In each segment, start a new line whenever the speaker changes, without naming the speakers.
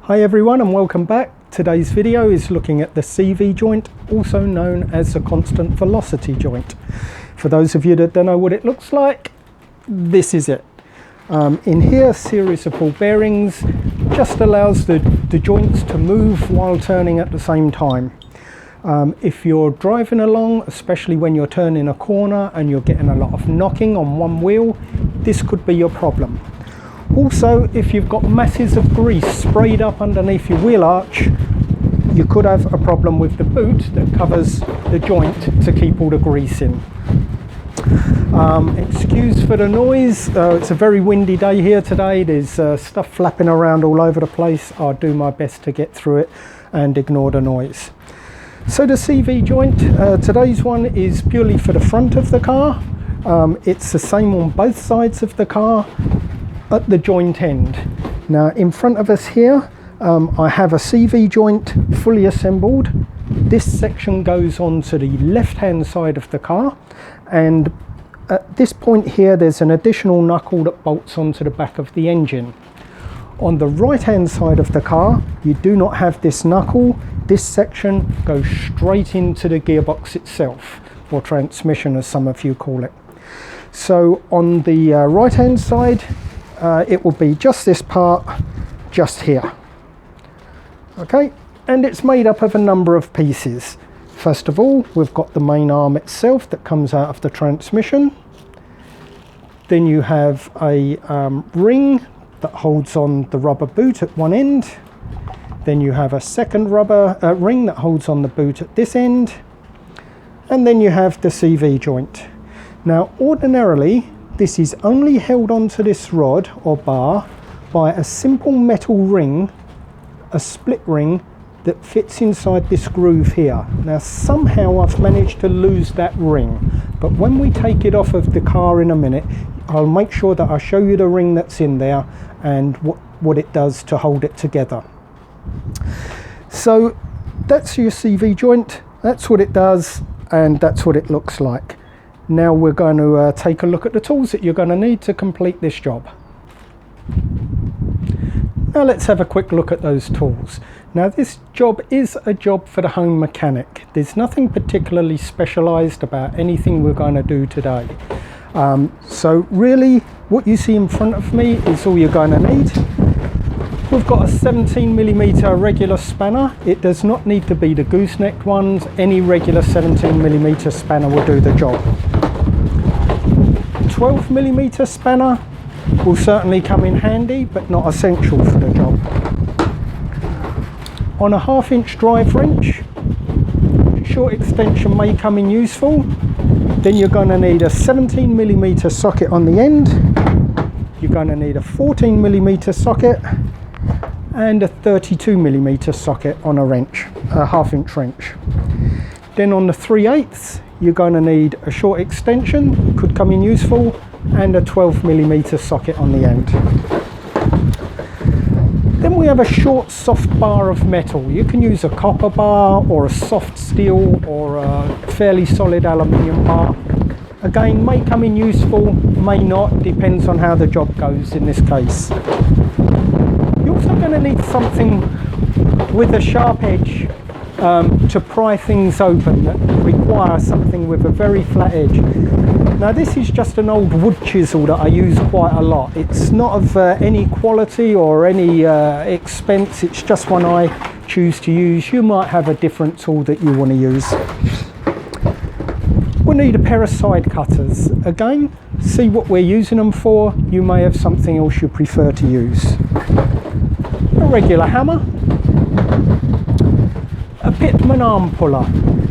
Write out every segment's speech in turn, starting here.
Hi everyone and welcome back. Today's video is looking at the CV joint, also known as the constant velocity joint. For those of you that don't know what it looks like, this is it. In here, a series of ball bearings just allows the joints to move while turning at the same time. If you're driving along, especially when you're turning a corner and you're getting a lot of knocking on one wheel, this could be your problem. Also, if you've got masses of grease sprayed up underneath your wheel arch, you could have a problem with the boot that covers the joint to keep all the grease in. Excuse for the noise, it's a very windy day here today. There's stuff flapping around all over the place. I'll do my best to get through it and ignore the noise. So the CV joint, today's one is purely for the front of the car. It's the same on both sides of the car at the joint end. Now in front of us here, I have a CV joint fully assembled. This section goes on to the left hand side of the car, and at this point here there's an additional knuckle that bolts onto the back of the engine. On the right hand side of the car, you do not have this knuckle. This section goes straight into the gearbox itself, or transmission as some of you call it. So on the right hand side, it will be just this part just here. Okay, and it's made up of a number of pieces. First of all, we've got the main arm itself that comes out of the transmission. Then you have a ring that holds on the rubber boot at one end. Then you have a second rubber ring that holds on the boot at this end. And then you have the CV joint. Now ordinarily, this is only held onto this rod or bar by a simple metal ring, a split ring that fits inside this groove here. Now somehow I've managed to lose that ring, but when we take it off of the car in a minute, I'll make sure that I show you the ring that's in there and what it does to hold it together. So that's your CV joint, that's what it does, and that's what it looks like. Now we're going to take a look at the tools that you're going to need to complete this job. Now let's have a quick look at those tools. Now this job is a job for the home mechanic. There's nothing particularly specialised about anything we're going to do today. So really what you see in front of me is all you're going to need. We've got a 17mm regular spanner. It does not need to be the gooseneck ones. Any regular 17mm spanner will do the job. 12mm spanner will certainly come in handy, but not essential for the job. On a 1/2 inch drive wrench, short extension may come in useful. Then you're going to need a 17mm socket on the end. You're going to need a 14mm socket and a 32mm socket on a wrench, a 1/2 inch wrench. Then on the 3/8, you're going to need a short extension, could come in useful, and a 12mm socket on the end. Then we have a short soft bar of metal. You can use a copper bar or a soft steel or a fairly solid aluminium bar. Again, may come in useful, may not, depends on how the job goes in this case. You're also going to need something with a sharp edge to pry things open, that require something with a very flat edge. Now this is just an old wood chisel that I use quite a lot. It's not of any quality or any expense, it's just one I choose to use. You might have a different tool that you want to use. We'll need a pair of side cutters. Again, see what we're using them for. You may have something else you prefer to use. A regular hammer. A Pitman arm puller.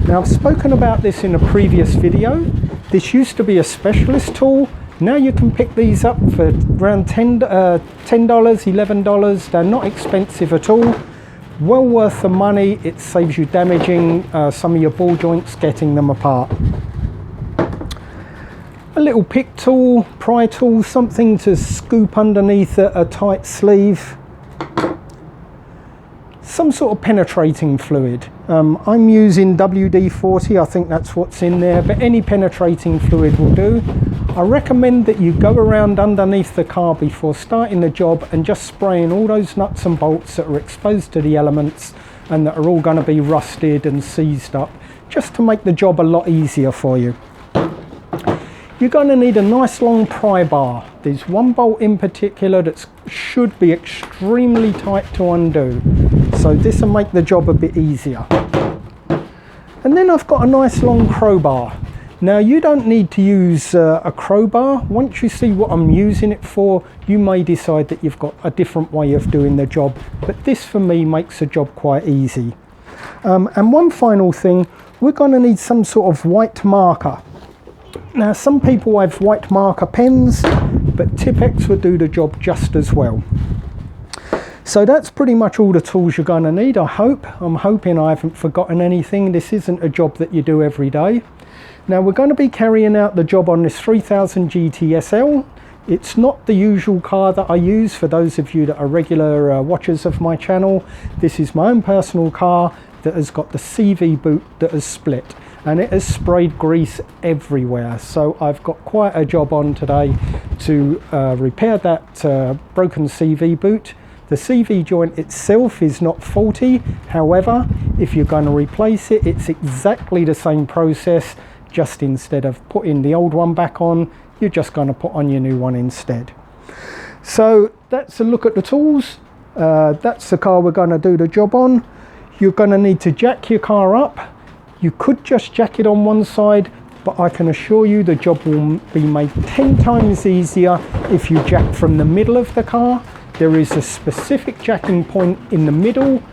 Now I've spoken about this in a previous video. This used to be a specialist tool. Now you can pick these up for around $10, $11. They're not expensive at all. Well worth the money. It saves you damaging some of your ball joints, getting them apart. A little pick tool, pry tool, something to scoop underneath a tight sleeve. Some sort of penetrating fluid. I'm using WD-40, I think that's what's in there, but any penetrating fluid will do. I recommend that you go around underneath the car before starting the job and just spraying all those nuts and bolts that are exposed to the elements and that are all going to be rusted and seized up, just to make the job a lot easier for you. You're going to need a nice long pry bar. There's one bolt in particular that should be extremely tight to undo, so this will make the job a bit easier. And then I've got a nice long crowbar. Now you don't need to use a crowbar. Once you see what I'm using it for, you may decide that you've got a different way of doing the job, but this for me makes the job quite easy. And one final thing, we're going to need some sort of white marker. Now some people have white marker pens, but Tipp-Ex would do the job just as well. So that's pretty much all the tools you're going to need, I hope. I'm hoping I haven't forgotten anything. This isn't a job that you do every day. Now we're going to be carrying out the job on this 3000 GTSL. It's not the usual car that I use for those of you that are regular watchers of my channel. This is my own personal car that has got the CV boot that has split, and it has sprayed grease everywhere. So I've got quite a job on today to repair that broken CV boot. The CV joint itself is not faulty. However, if you're going to replace it, it's exactly the same process. Just instead of putting the old one back on, you're just going to put on your new one instead. So that's a look at the tools. That's the car we're going to do the job on. You're going to need to jack your car up. You could just jack it on one side, but I can assure you the job will be made 10 times easier if you jack from the middle of the car. There is a specific jacking point in the middle,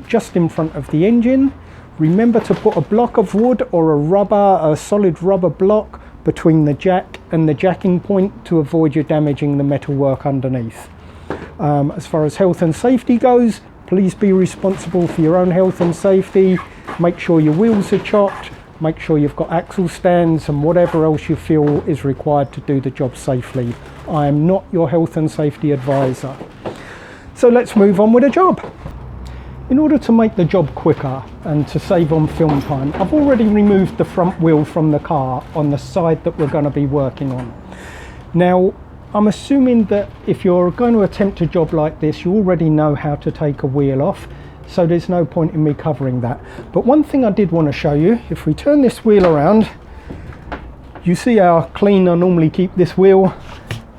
just in front of the engine. Remember to put a block of wood or a solid rubber block between the jack and the jacking point to avoid you damaging the metalwork underneath. As far as health and safety goes, please be responsible for your own health and safety. Make sure your wheels are chopped, make sure you've got axle stands and whatever else you feel is required to do the job safely. I am not your health and safety advisor. So let's move on with the job. In order to make the job quicker and to save on film time, I've already removed the front wheel from the car on the side that we're going to be working on. Now, I'm assuming that if you're going to attempt a job like this, you already know how to take a wheel off, so there's no point in me covering that. But one thing I did want to show you, if we turn this wheel around, you see how clean I normally keep this wheel.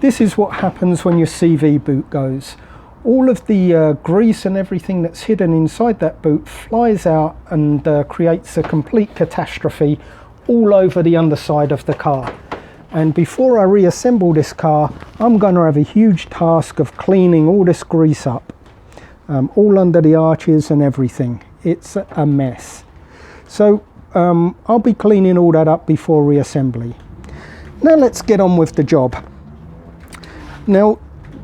This is what happens when your CV boot goes. All of the grease and everything that's hidden inside that boot flies out and creates a complete catastrophe all over the underside of the car. And before I reassemble this car, I'm going to have a huge task of cleaning all this grease up, all under the arches and everything. It's a mess. So I'll be cleaning all that up before reassembly. Now let's get on with the job. Now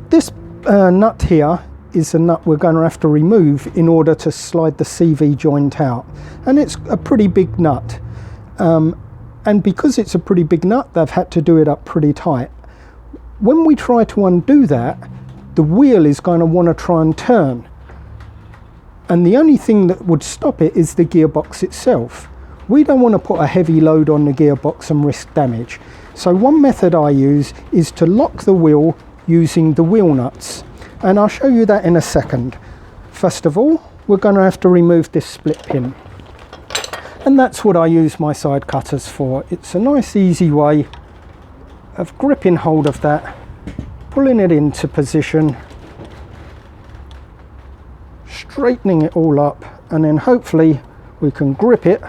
this nut here is a nut we're going to have to remove in order to slide the CV joint out, and it's a pretty big nut. And because it's a pretty big nut, they've had to do it up pretty tight. When we try to undo that, the wheel is going to want to try and turn. And the only thing that would stop it is the gearbox itself. We don't want to put a heavy load on the gearbox and risk damage. So one method I use is to lock the wheel using the wheel nuts. And I'll show you that in a second. First of all, we're going to have to remove this split pin. And that's what I use my side cutters for. It's a nice easy way of gripping hold of that, pulling it into position, straightening it all up, and then hopefully we can grip it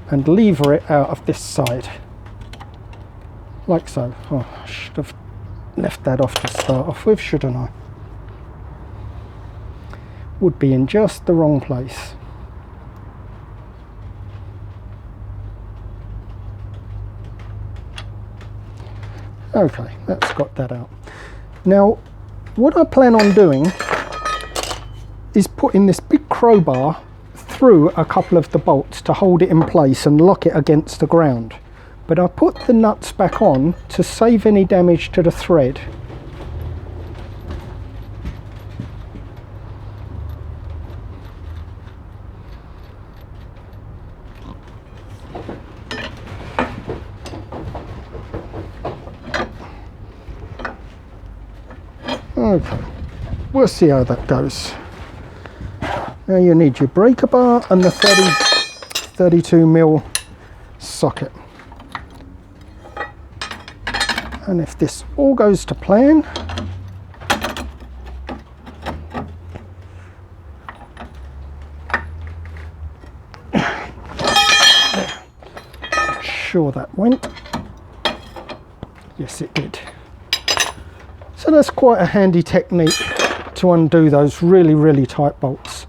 and lever it out of this side. Like so. Oh, I should have left that off to start off with, shouldn't I? Would be in just the wrong place. Okay, that's got that out. Now, what I plan on doing is putting this big crowbar through a couple of the bolts to hold it in place and lock it against the ground. But I put the nuts back on to save any damage to the thread. Okay, we'll see how that goes. Now you need your breaker bar and the 32mm socket. And if this all goes to plan, sure that went. Yes, it did. So that's quite a handy technique to undo those really, really tight bolts.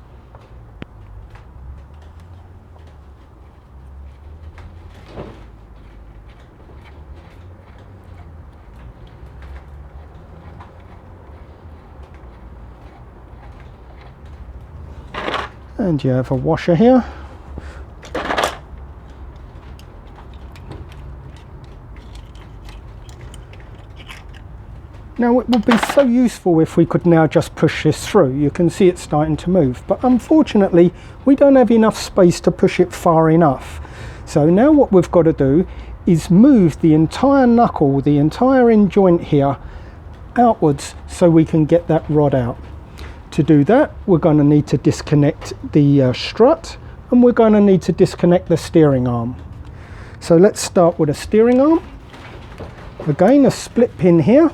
And you have a washer here. Now it would be so useful if we could now just push this through. You can see it's starting to move, but unfortunately we don't have enough space to push it far enough. So now what we've got to do is move the entire knuckle, the entire end joint here, outwards so we can get that rod out. To do that, we're going to need to disconnect the strut, and we're going to need to disconnect the steering arm. So let's start with a steering arm. Again, a split pin here,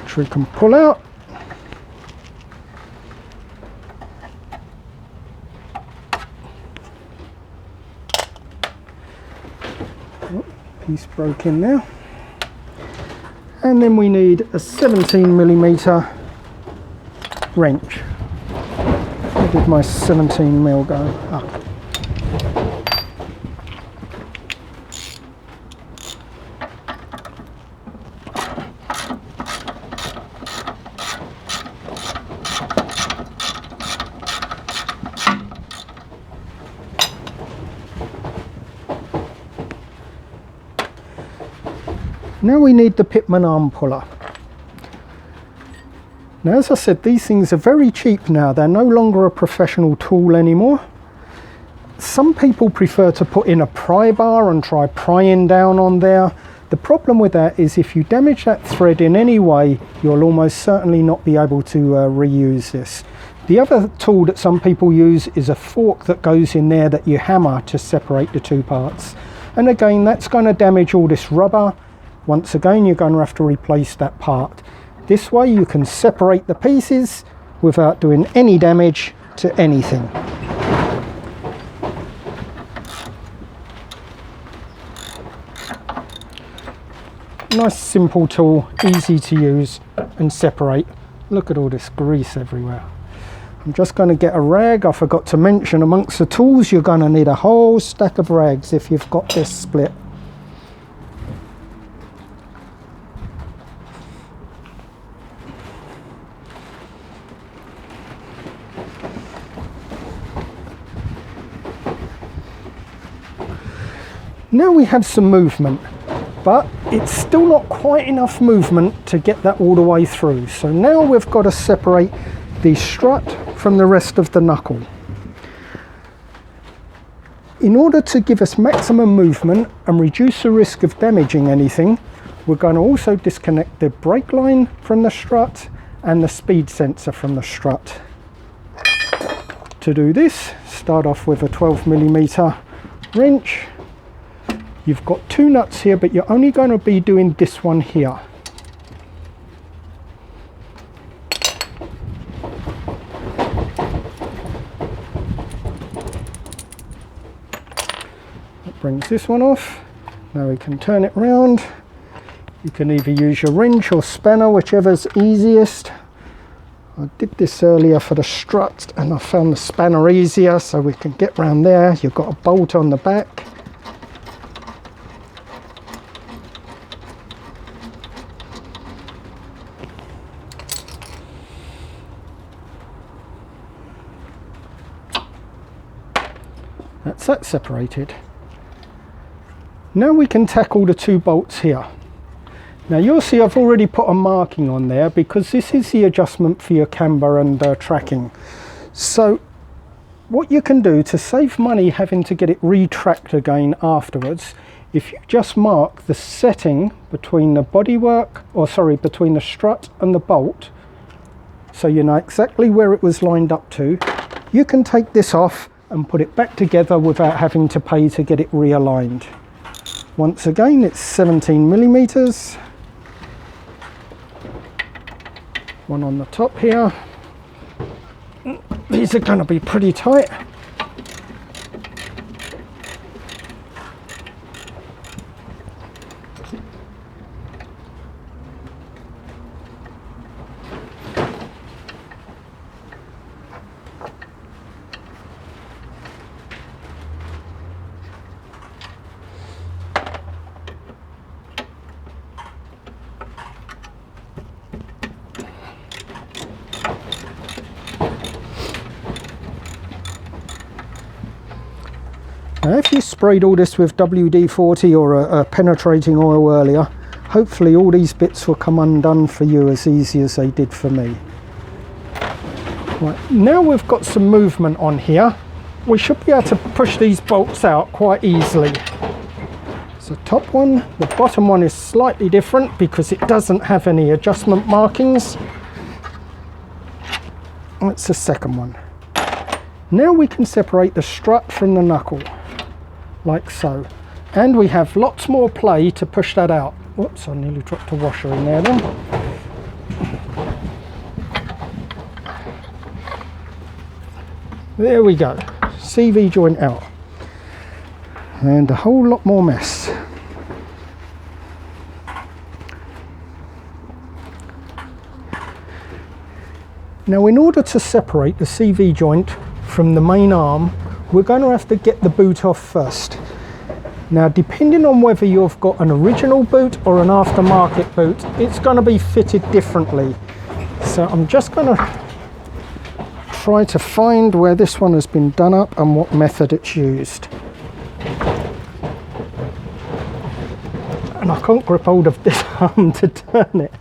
which we can pull out. Oh, piece broke in there. And then we need a 17mm wrench. Where did my 17mm go? Ah. Now we need the Pitman arm puller. Now, as I said, these things are very cheap now. They're no longer a professional tool anymore. Some people prefer to put in a pry bar and try prying down on there. The problem with that is if you damage that thread in any way, you'll almost certainly not be able to reuse this. The other tool that some people use is a fork that goes in there that you hammer to separate the two parts. And again, that's going to damage all this rubber. Once again, you're going to have to replace that part. This way you can separate the pieces without doing any damage to anything. Nice simple tool, easy to use and separate. Look at all this grease everywhere. I'm just going to get a rag. I forgot to mention, amongst the tools you're going to need a whole stack of rags if you've got this split. Now we have some movement, but it's still not quite enough movement to get that all the way through. So now we've got to separate the strut from the rest of the knuckle. In order to give us maximum movement and reduce the risk of damaging anything, we're going to also disconnect the brake line from the strut and the speed sensor from the strut. To do this, start off with a 12mm wrench. You've got two nuts here, but you're only going to be doing this one here. That brings this one off. Now we can turn it round. You can either use your wrench or spanner, whichever's easiest. I did this earlier for the strut and I found the spanner easier, so we can get round there. You've got a bolt on the back. That's that separated. Now we can tackle the two bolts here. Now you'll see I've already put a marking on there because this is the adjustment for your camber and tracking. So what you can do to save money having to get it retracked again afterwards if you just mark the setting between the bodywork, or sorry, between the strut and the bolt, so you know exactly where it was lined up to, you can take this off and put it back together without having to pay to get it realigned. Once again, it's 17 millimeters. One on the top here. These are going to be pretty tight. Now, if you sprayed all this with WD-40 or a penetrating oil earlier, hopefully all these bits will come undone for you as easy as they did for me. Right, now we've got some movement on here, we should be able to push these bolts out quite easily. So top one, the bottom one is slightly different because it doesn't have any adjustment markings. That's the second one. Now we can separate the strut from the knuckle, like so. And we have lots more play to push that out. Whoops, I nearly dropped a washer in there then. There we go, CV joint out. And a whole lot more mess. Now, in order to separate the CV joint from the main arm, we're going to have to get the boot off first. Now, depending on whether you've got an original boot or an aftermarket boot, it's going to be fitted differently. So I'm just going to try to find where this one has been done up and what method it's used. And I can't grip hold of this arm to turn it.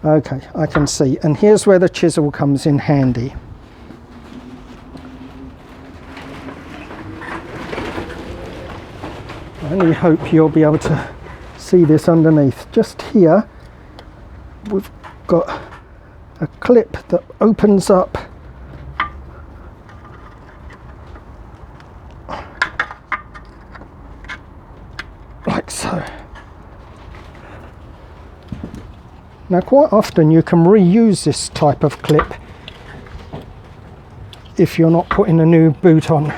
Okay, I can see, and here's where the chisel comes in handy. I only hope you'll be able to see this underneath. Just here, we've got a clip that opens up like so. Now, quite often you can reuse this type of clip if you're not putting a new boot on.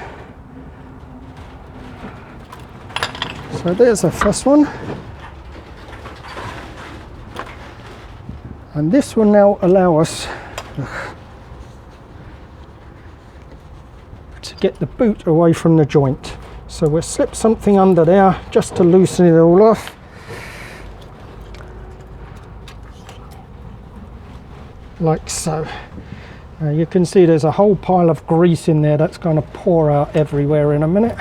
So there's the first one. And this will now allow us to get the boot away from the joint. So we'll slip something under there just to loosen it all off. Like so. You can see there's a whole pile of grease in there that's going to pour out everywhere in a minute.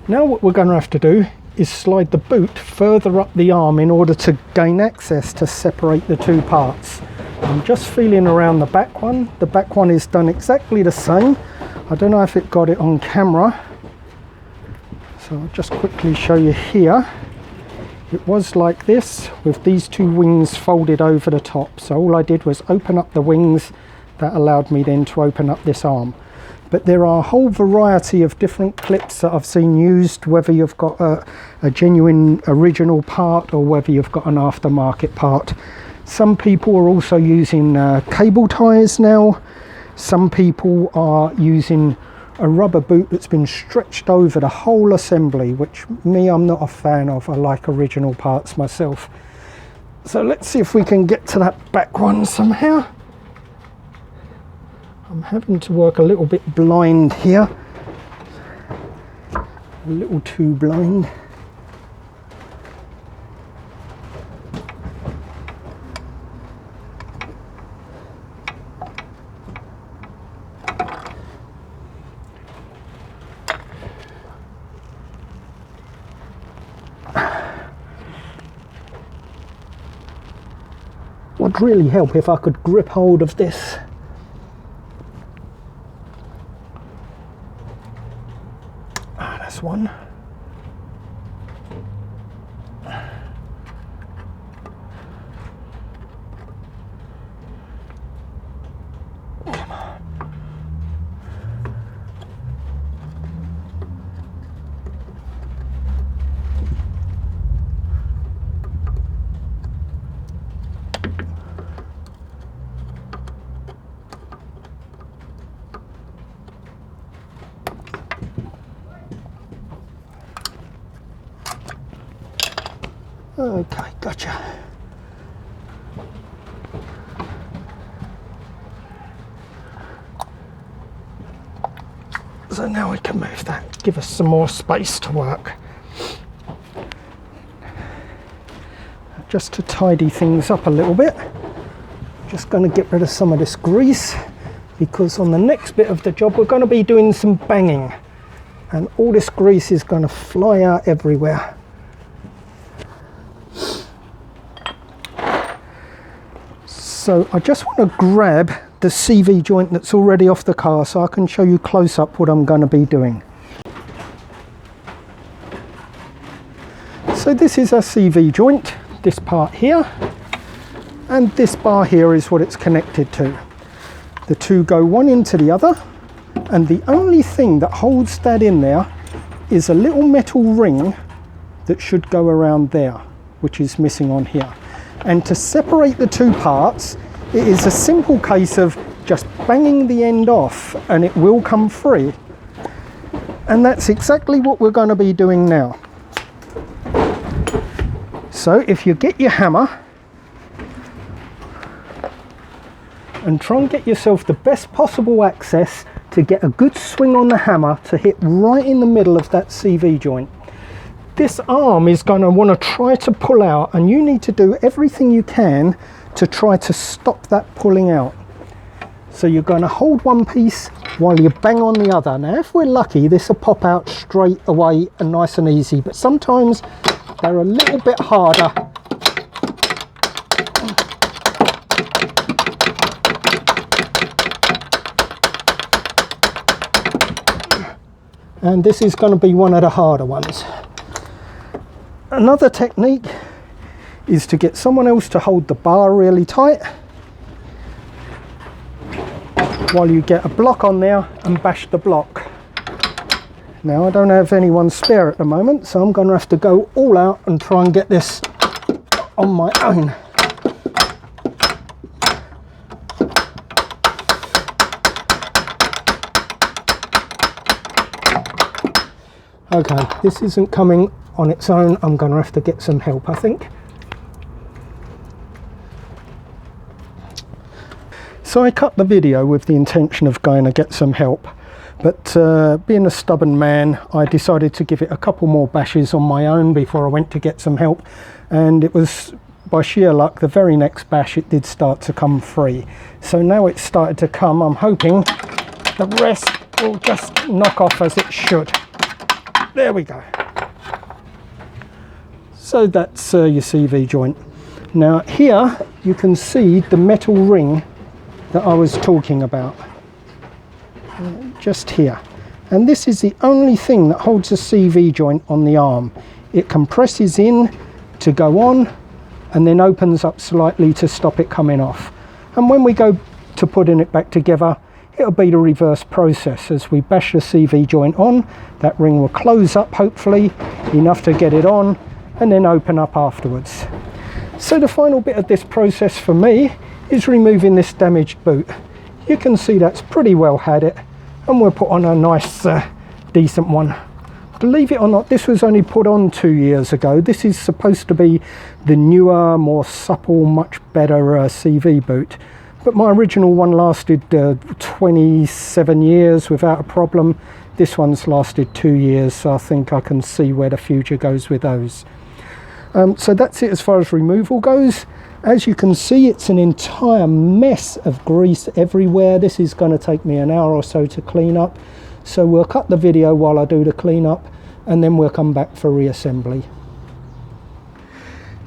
Now what we're going to have to do is slide the boot further up the arm in order to gain access to separate the two parts. I'm just feeling around the back one. The back one is done exactly the same. I don't know if it got it on camera, so I'll just quickly show you here. It was like this with these two wings folded over the top. So all I did was open up the wings. That allowed me then to open up this arm. But there are a whole variety of different clips that I've seen used, whether you've got a genuine original part or whether you've got an aftermarket part. Some people are also using cable ties now. Some people are using a rubber boot that's been stretched over the whole assembly, which me, I'm not a fan of. I like original parts myself. So let's see if we can get to that back one somehow. I'm having to work a little bit blind here. A little too blind. Would really help if I could grip hold of this Okay, gotcha. So now we can move that, give us some more space to work. Just to tidy things up a little bit, just going to get rid of some of this grease, because on the next bit of the job we're going to be doing some banging, and all this grease is going to fly out everywhere. So I just want to grab the CV joint that's already off the car so I can show you close up what I'm going to be doing. So this is a CV joint, this part here, and this bar here is what it's connected to. The two go one into the other, and the only thing that holds that in there is a little metal ring that should go around there, which is missing on here. And to separate the two parts, it is a simple case of just banging the end off and it will come free. And that's exactly what we're going to be doing now. So if you get your hammer and try and get yourself the best possible access to get a good swing on the hammer to hit right in the middle of that CV joint. This arm is going to want to try to pull out, and you need to do everything you can to try to stop that pulling out. So you're going to hold one piece while you bang on the other. Now if we're lucky, this will pop out straight away and nice and easy, but sometimes they're a little bit harder. And this is going to be one of the harder ones. Another technique is to get someone else to hold the bar really tight while you get a block on there and bash the block. Now I don't have anyone spare at the moment, so I'm going to have to go all out and try and get this on my own. Okay, this isn't coming on its own. I'm going to have to get some help, I think. So I cut the video with the intention of going to get some help, but being a stubborn man, I decided to give it a couple more bashes on my own before I went to get some help, and it was by sheer luck the very next bash it did start to come free. So now it's started to come. I'm hoping the rest will just knock off as it should. There we go. So that's your CV joint. Now here you can see the metal ring that I was talking about, just here. And this is the only thing that holds a CV joint on the arm. It compresses in to go on and then opens up slightly to stop it coming off. And when we go to putting it back together, it'll be the reverse process. As we bash the CV joint on, that ring will close up hopefully enough to get it on and then open up afterwards. So the final bit of this process for me is removing this damaged boot. You can see that's pretty well had it, and we'll put on a nice decent one. Believe it or not, this was only put on 2 years ago. This is supposed to be the newer, more supple, much better CV boot. But my original one lasted 27 years without a problem. This one's lasted 2 years, so I think I can see where the future goes with those. So that's it as far as removal goes. As you can see, it's an entire mess of grease everywhere. This is going to take me an hour or so to clean up. So we'll cut the video while I do the cleanup, and then we'll come back for reassembly.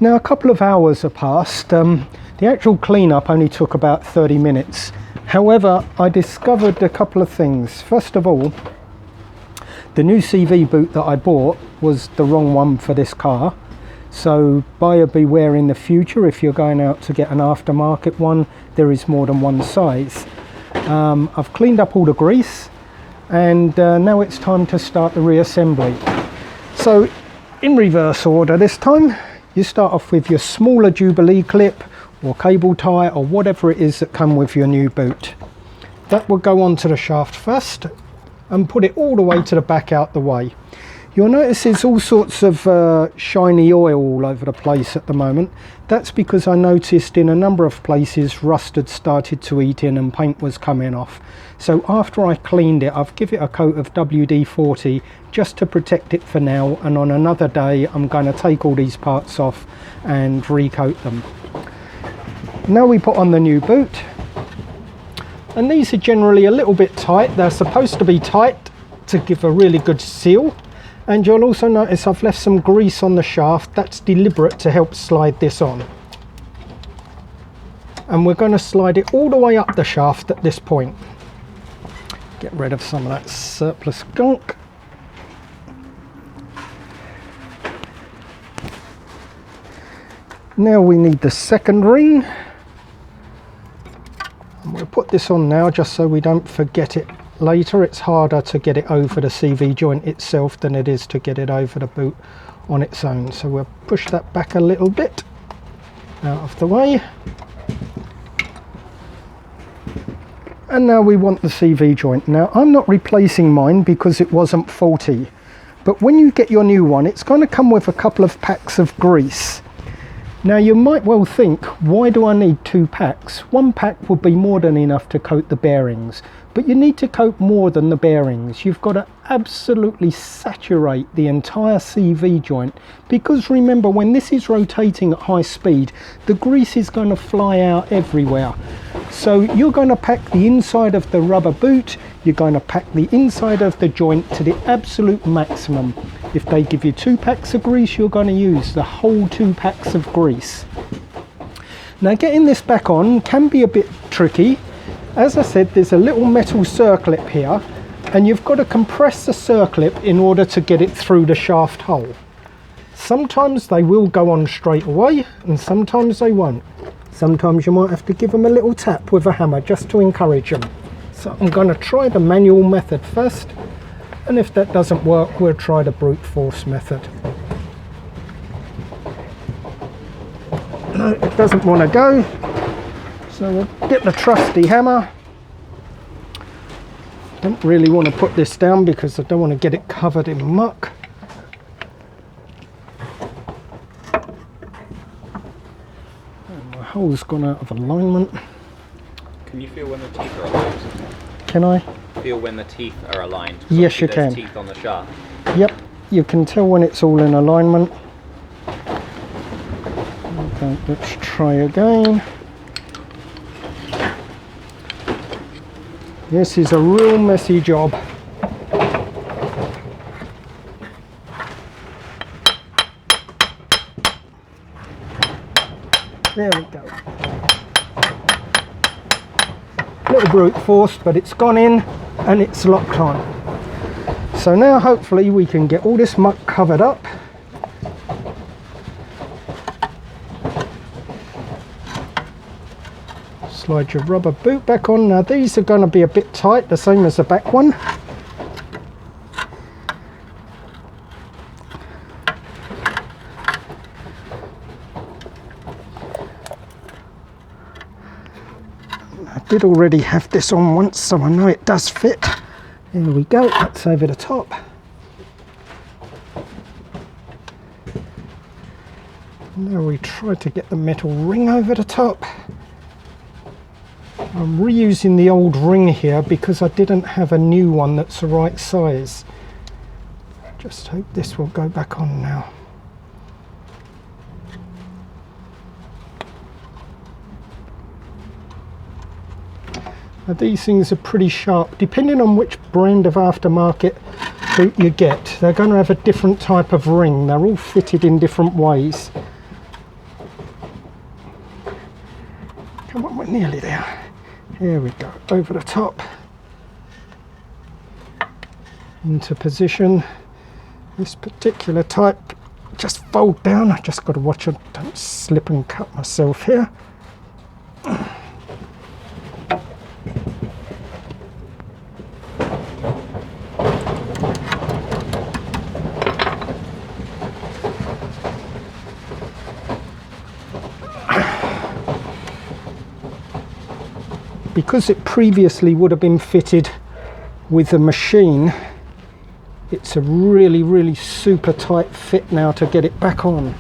Now a couple of hours have passed. The actual cleanup only took about 30 minutes. However, I discovered a couple of things. First of all, the new CV boot that I bought was the wrong one for this car. So buyer beware in the future. If you're going out to get an aftermarket one, there is more than one size. I've cleaned up all the grease, and now it's time to start the reassembly. So in reverse order this time, you start off with your smaller Jubilee clip or cable tie or whatever it is that come with your new boot. That will go onto the shaft first and put it all the way to the back out the way. You'll notice there's all sorts of shiny oil all over the place at the moment. That's because I noticed in a number of places rust had started to eat in and paint was coming off. So after I cleaned it, I've given it a coat of WD-40 just to protect it for now, and on another day I'm going to take all these parts off and recoat them. Now we put on the new boot, and these are generally a little bit tight. They're supposed to be tight to give a really good seal. And you'll also notice I've left some grease on the shaft. That's deliberate to help slide this on. And we're going to slide it all the way up the shaft at this point. Get rid of some of that surplus gunk. Now we need the second ring. And we'll put this on now just so we don't forget it later. It's harder to get it over the CV joint itself than it is to get it over the boot on its own. So we'll push that back a little bit out of the way. And now we want the CV joint. Now I'm not replacing mine because it wasn't faulty, but when you get your new one, it's going to come with a couple of packs of grease. Now you might well think, why do I need 2 packs? 1 pack would be more than enough to coat the bearings, but you need to coat more than the bearings. You've got to absolutely saturate the entire CV joint, because remember, when this is rotating at high speed, the grease is going to fly out everywhere. So you're going to pack the inside of the rubber boot, you're going to pack the inside of the joint to the absolute maximum. If they give you 2 packs of grease, you're going to use the whole 2 packs of grease. Now getting this back on can be a bit tricky. As I said, there's a little metal circlip here, and you've got to compress the circlip in order to get it through the shaft hole. Sometimes they will go on straight away, and sometimes they won't. Sometimes you might have to give them a little tap with a hammer just to encourage them. So I'm going to try the manual method first, and if that doesn't work, we'll try the brute force method. No, it doesn't want to go, so we'll get the trusty hammer. Don't really want to put this down because I don't want to get it covered in muck. And my hole's gone out of alignment.
Can you feel when the teeth are aligned?
Can I?
Feel when the teeth are aligned?
Yes, you can.
Teeth on the shaft.
Yep, you can tell when it's all in alignment. Okay, let's try again. This is a real messy job. There we go. Little brute force, but it's gone in and it's locked on. So now hopefully we can get all this muck covered up. Slide your rubber boot back on. Now these are going to be a bit tight, the same as the back one. I did already have this on once, so I know it does fit. There we go, that's over the top. Now we try to get the metal ring over the top. I'm reusing the old ring here because I didn't have a new one that's the right size. Just hope this will go back on now. Now these things are pretty sharp. Depending on which brand of aftermarket boot you get, they're going to have a different type of ring. They're all fitted in different ways. Come on, we're nearly there. Here we go, over the top, into position. This particular type, just fold down. I just got to watch it, don't slip and cut myself here. Because it previously would have been fitted with a machine, it's a really super tight fit now to get it back on.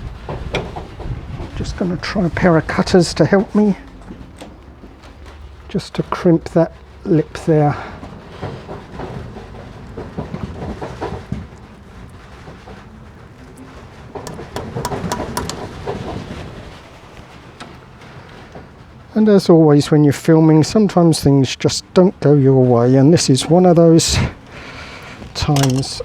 Just going to try a pair of cutters to help me, just to crimp that lip there. And as always when you're filming, sometimes things just don't go your way, and this is one of those times.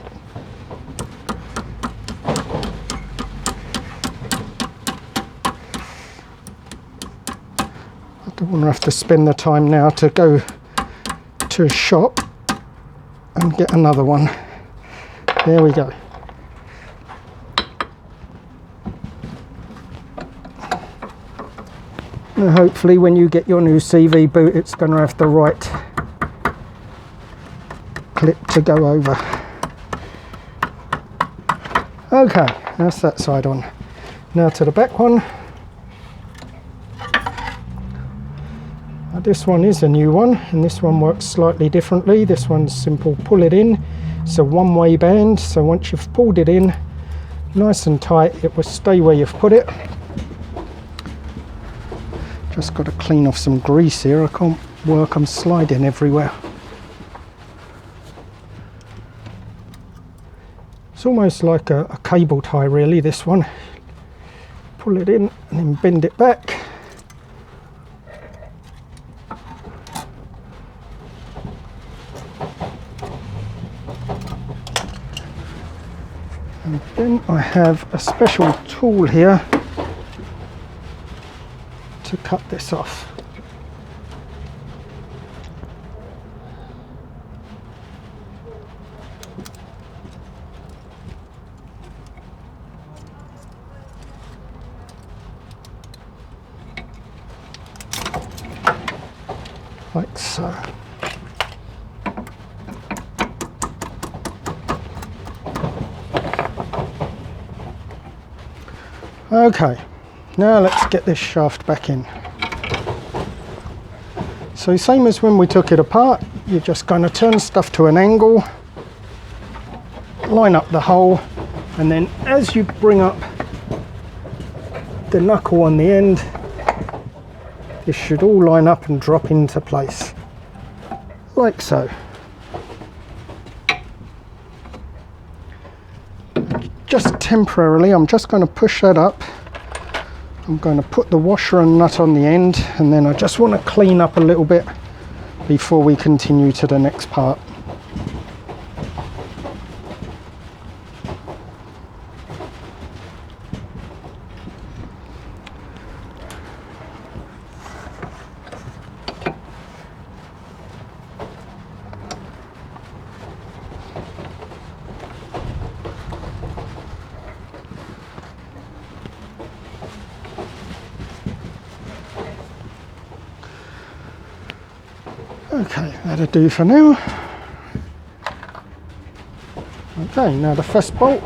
I don't want to have to spend the time now to go to a shop and get another one. There we go. And hopefully when you get your new CV boot, it's going to have the right clip to go over. Okay, that's that side on. Now to the back one. This one is a new one, and this one works slightly differently. This one's simple, pull it in. It's a one-way band, so once you've pulled it in nice and tight, it will stay where you've put it. Just got to clean off some grease here. I can't work, I'm sliding everywhere. It's almost like a cable tie really, this one. Pull it in and then bend it back. And then I have a special tool here to cut this off. Like so. Okay, now let's get this shaft back in. So same as when we took it apart, you're just going to turn stuff to an angle, line up the hole, and then as you bring up the knuckle on the end, this should all line up and drop into place, like so. Just temporarily, I'm just going to push that up. I'm going to put the washer and nut on the end, and then I just want to clean up a little bit before we continue to the next part. Okay, that'll do for now. Okay, now the first bolt.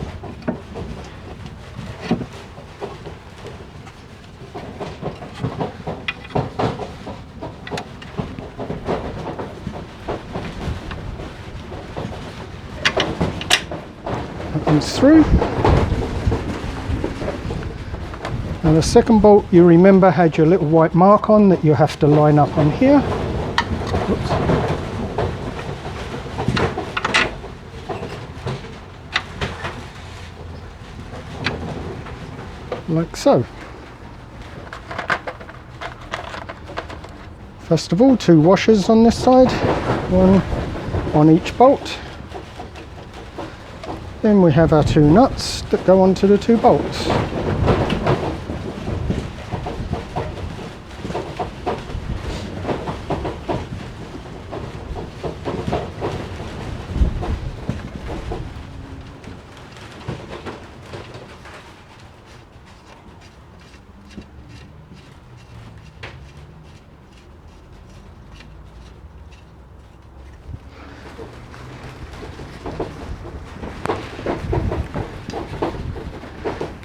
That comes through. Now the second bolt, you remember, had your little white mark on that you have to line up on here. Oops. Like so. First of all, two washers on this side, one on each bolt. Then we have our two nuts that go onto the two bolts.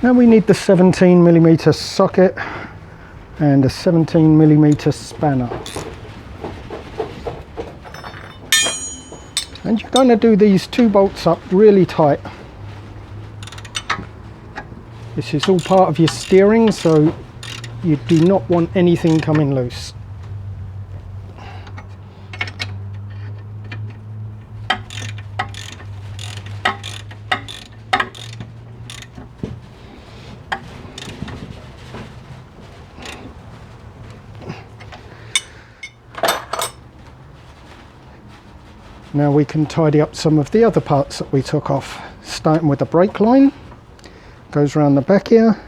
Now we need the 17mm socket and a 17mm spanner. And you're going to do these 2 bolts up really tight. This is all part of your steering, so you do not want anything coming loose. Now we can tidy up some of the other parts that we took off, starting with the brake line. Goes around the back here.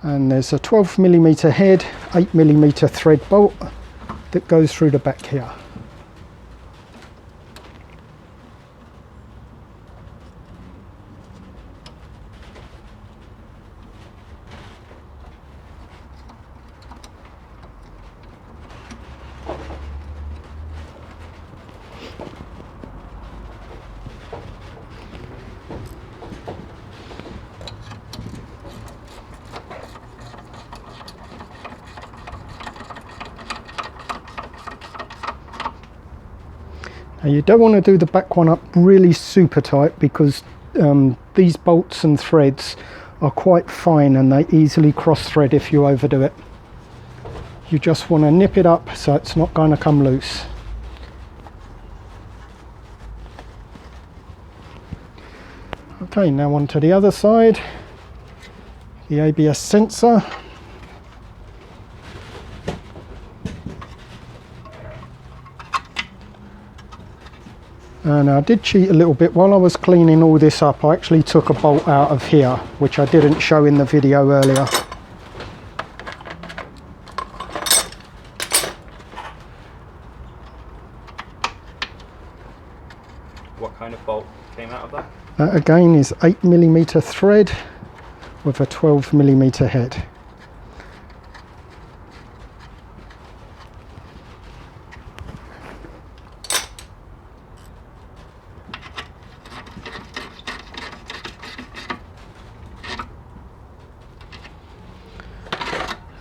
And there's a 12mm head, 8mm thread bolt that goes through the back here. Now you don't want to do the back one up really super tight, because these bolts and threads are quite fine and they easily cross thread if you overdo it. You just want to nip it up so it's not going to come loose. Okay, now on to the other side, the ABS sensor. And I did cheat a little bit. While I was cleaning all this up, I actually took a bolt out of here, which I didn't show in the video earlier.
What kind of bolt came out of that?
That again is 8mm thread with a 12mm head.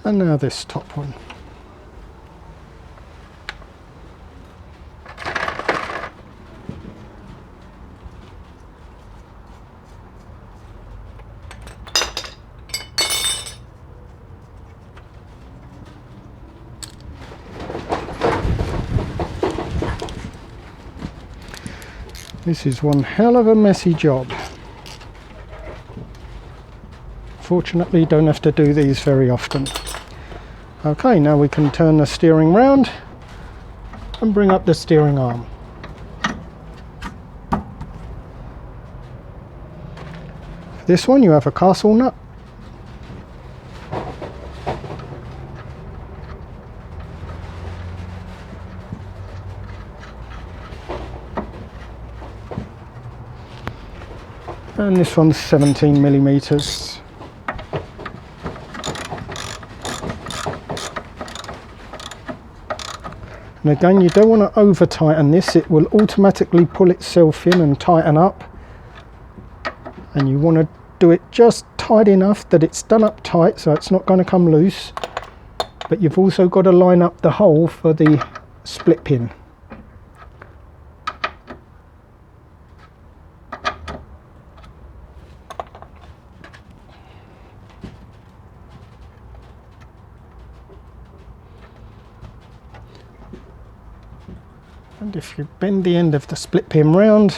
And now this top one. This is one hell of a messy job. Fortunately, don't have to do these very often. Okay, now we can turn the steering round and bring up the steering arm. For this one you have a castle nut. And this one's 17mm. And again, you don't want to over tighten this, it will automatically pull itself in and tighten up. And you want to do it just tight enough that it's done up tight so it's not going to come loose. But you've also got to line up the hole for the split pin. And if you bend the end of the split pin round,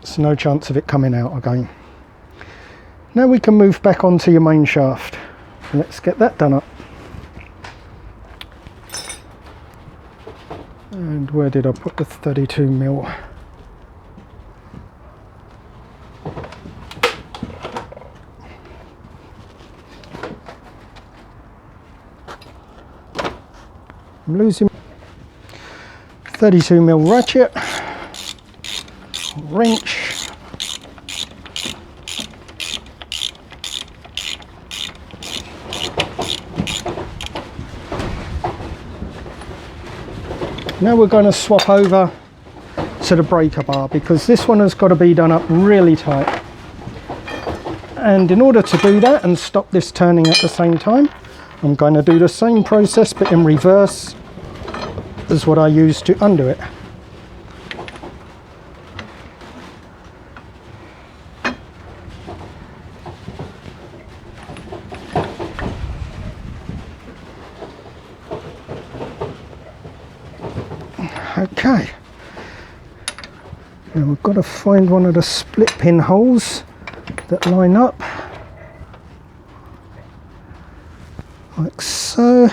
there's no chance of it coming out again. Now we can move back onto your main shaft. Let's get that done up. And where did I put the 32mm? I'm losing 32mm ratchet, wrench, now we're going to swap over to the breaker bar, because this one has got to be done up really tight. And in order to do that and stop this turning at the same time, I'm going to do the same process but in reverse as what I used to undo it. Okay, now we've got to find one of the split pin holes that line up like so,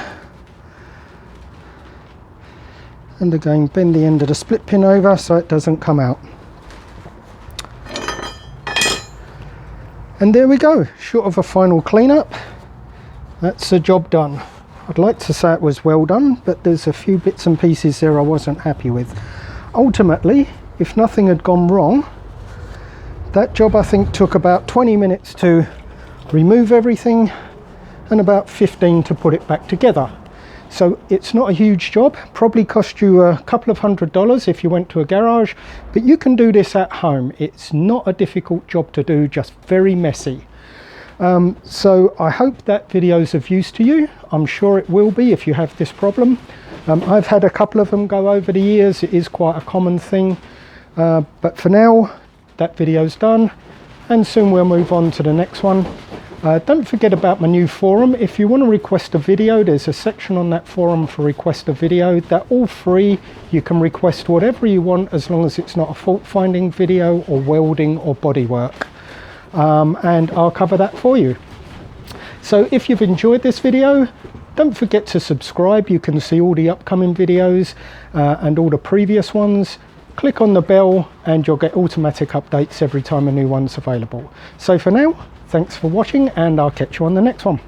and again bend the end of the split pin over so it doesn't come out. And there we go, short of a final cleanup, that's the job done. I'd like to say it was well done, but there's a few bits and pieces there I wasn't happy with. Ultimately, if nothing had gone wrong, that job I think took about 20 minutes to remove everything and about 15 to put it back together. So it's not a huge job, probably cost you a couple of $100 if you went to a garage, but you can do this at home. It's not a difficult job to do, just very messy. So I hope that video's of use to you. I'm sure it will be if you have this problem. I've had a couple of them go over the years. It is quite a common thing. But for now, that video's done. And soon we'll move on to the next one. Don't forget about my new forum. If you want to request a video, there's a section on that forum for request a video. They're all free. You can request whatever you want as long as it's not a fault finding video or welding or bodywork. And I'll cover that for you. So if you've enjoyed this video, don't forget to subscribe. You can see all the upcoming videos and all the previous ones. Click on the bell and you'll get automatic updates every time a new one's available. So for now, thanks for watching and I'll catch you on the next one.